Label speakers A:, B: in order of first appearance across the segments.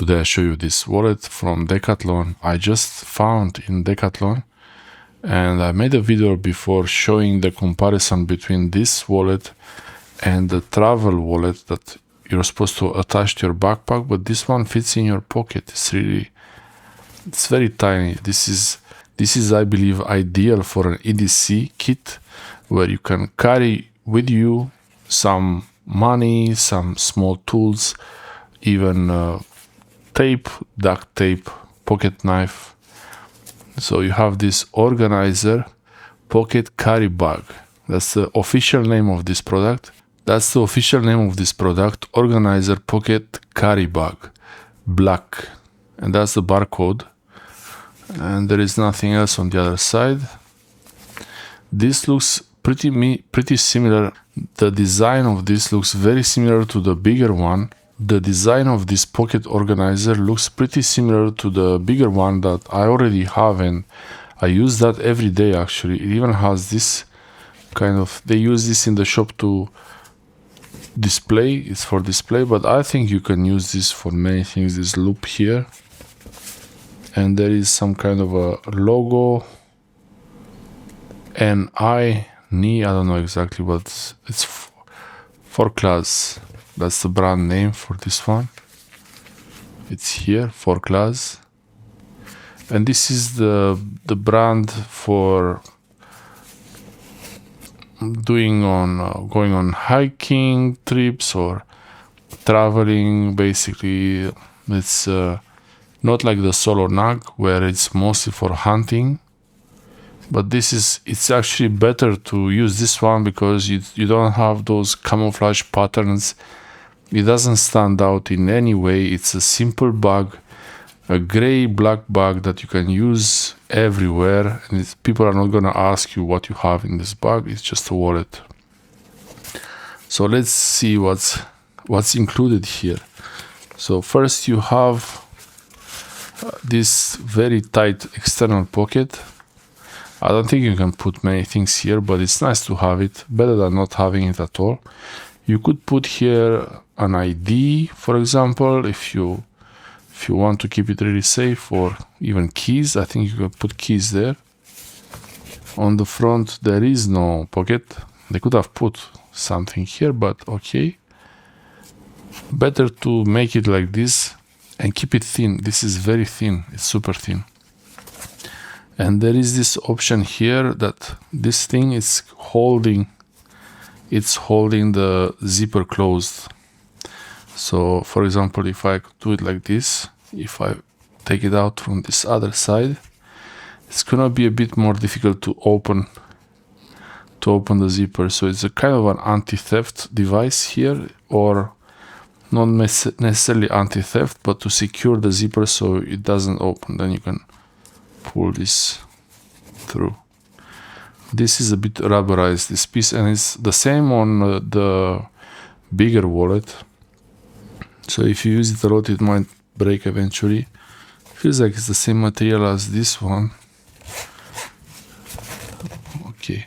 A: Today I show you this wallet from Decathlon. I just found in Decathlon, and I made a video before showing the comparison between this wallet and the travel wallet that you're supposed to attach to your backpack, but this one fits in your pocket. It's very tiny. This is I believe ideal for an EDC kit where you can carry with you some money, some small tools, even tape, duct tape, pocket knife. So you have this organizer pocket carry bag. That's the official name of this product. Organizer pocket carry bag, black, and that's the barcode. And there is nothing else on the other side. This looks pretty similar. The design of this looks very similar to the bigger one. The design of this pocket organizer looks pretty similar to the bigger one that I already have, and I use that every day actually. It even has this kind of, they use this in the shop to display, it's for display, but I think you can use this for many things. This loop here, and there is some kind of a logo, I don't know exactly, but it's Forclaz. That's the brand name for this one. It's here, Forclaz. And this is the brand for going on hiking trips or traveling. Basically, it's not like the Solo Nug where it's mostly for hunting, but it's actually better to use this one because you don't have those camouflage patterns. It doesn't stand out in any way. It's a simple bag, a gray black bag that you can use everywhere, and people are not gonna ask you what you have in this bag. It's just a wallet. So let's see what's included here. So first you have this very tight external pocket. I don't think you can put many things here, but it's nice to have it, better than not having it at all. You could put here an ID, for example, if you want to keep it really safe, or even keys. I think you can put keys there. On the front there is no pocket. They could have put something here, but okay. Better to make it like this and keep it thin. This is very thin, it's super thin. And there is this option here that this thing is holding the zipper closed. So for example, if I could do it like this, if I take it out from this other side, it's gonna be a bit more difficult to open the zipper. So it's a kind of an anti-theft device here, or not necessarily anti-theft, but to secure the zipper so it doesn't open. Then you can pull this through. This is a bit rubberized, this piece, and it's the same on the bigger wallet. So if you use it a lot, it might break eventually. Feels like it's the same material as this one. Okay,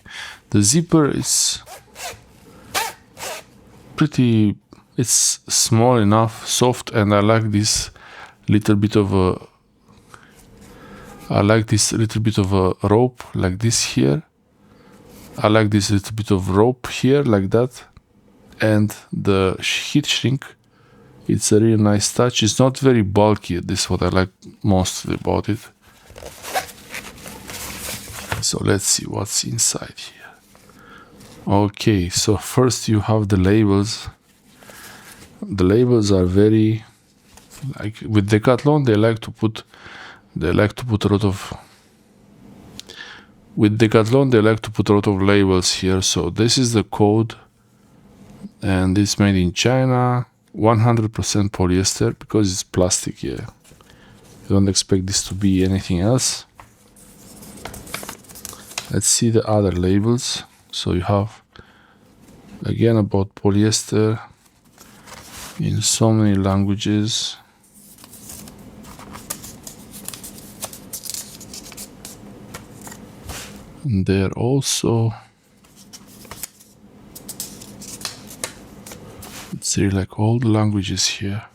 A: the zipper is it's small enough, soft, and I like this little bit of a rope like this here. I like this little bit of rope here like that, and the heat shrink. It's a really nice touch. It's not very bulky. This is what I like most about it. So let's see what's inside here. Okay, so first you have the labels. The labels are very, like with Decathlon, they like to put a lot of. With Decathlon, they like to put a lot of labels here. So this is the code, and it's made in China. 100% polyester, because it's plastic. Yeah, you don't expect this to be anything else. Let's see the other labels. So you have again about polyester in so many languages. And there also, it's really like all the languages here.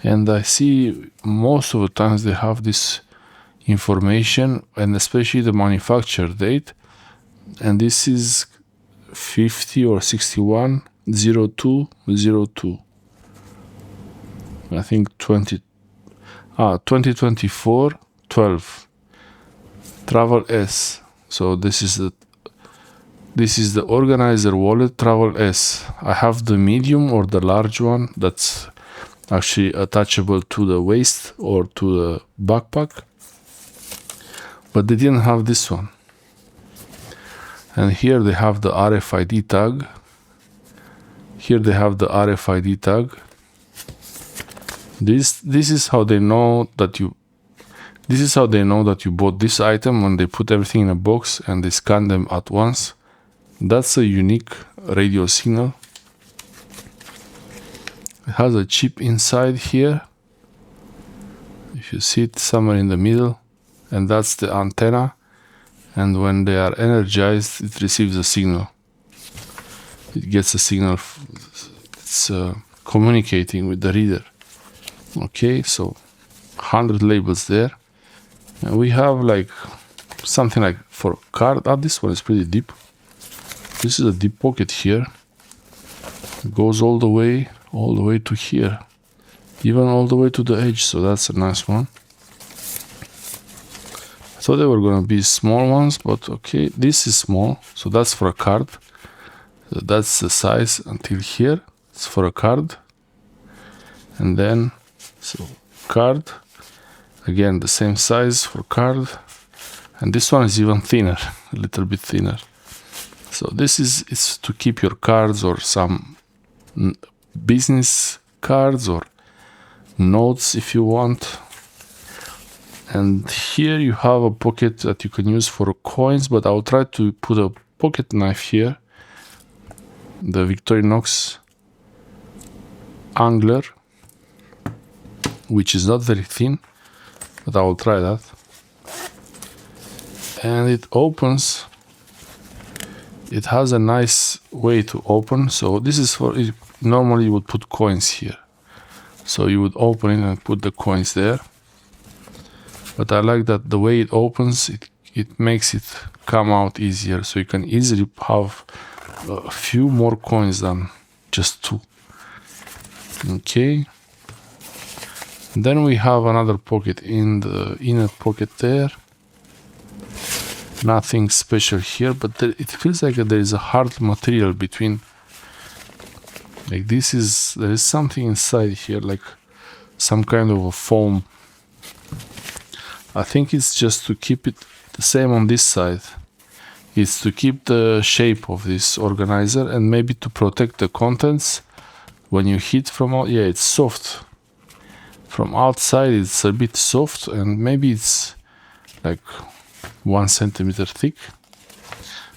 A: And I see most of the times they have this information, and especially the manufacture date, and this is 50 or 61 0202. I think 2024 12 Travel S. So this is the organizer wallet Travel S. I have the medium or the large one that's actually attachable to the waist or to the backpack, but they didn't have this one. And here they have the RFID tag. Here they have the RFID tag. This is how they know that you bought this item, when they put everything in a box and they scan them at once. That's a unique radio signal. It has a chip inside here, if you see it somewhere in the middle, and that's the antenna, and when they are energized it receives a signal. It gets a signal, it's communicating with the reader. Okay, so 100 labels there, and we have like something like for card. This one is pretty deep. This is a deep pocket here. It goes all the way to here, even all the way to the edge, so that's a nice one. I thought they were gonna be small ones, but okay, this is small, so that's for a card. So that's the size until here. It's for a card. And then, so card, again the same size for card, and this one is even thinner, a little bit thinner. So this is to keep your cards or some business cards or notes if you want. And here you have a pocket that you can use for coins, but I'll try to put a pocket knife here, the Victorinox Angler, which is not very thin, but I will try that. And it opens. It has a nice way to open. So this is for, normally you would put coins here. So you would open it and put the coins there. But I like that the way it opens, it makes it come out easier. So you can easily have a few more coins than just two. Okay. Then we have another pocket in the inner pocket there. Nothing special here, but it feels like there is a hard material between. Like there is something inside here, like some kind of a foam. I think it's just to keep it the same on this side. It's to keep the shape of this organizer and maybe to protect the contents when you hit from out. Yeah, it's soft. From outside it's a bit soft, and maybe it's like 1 centimeter thick.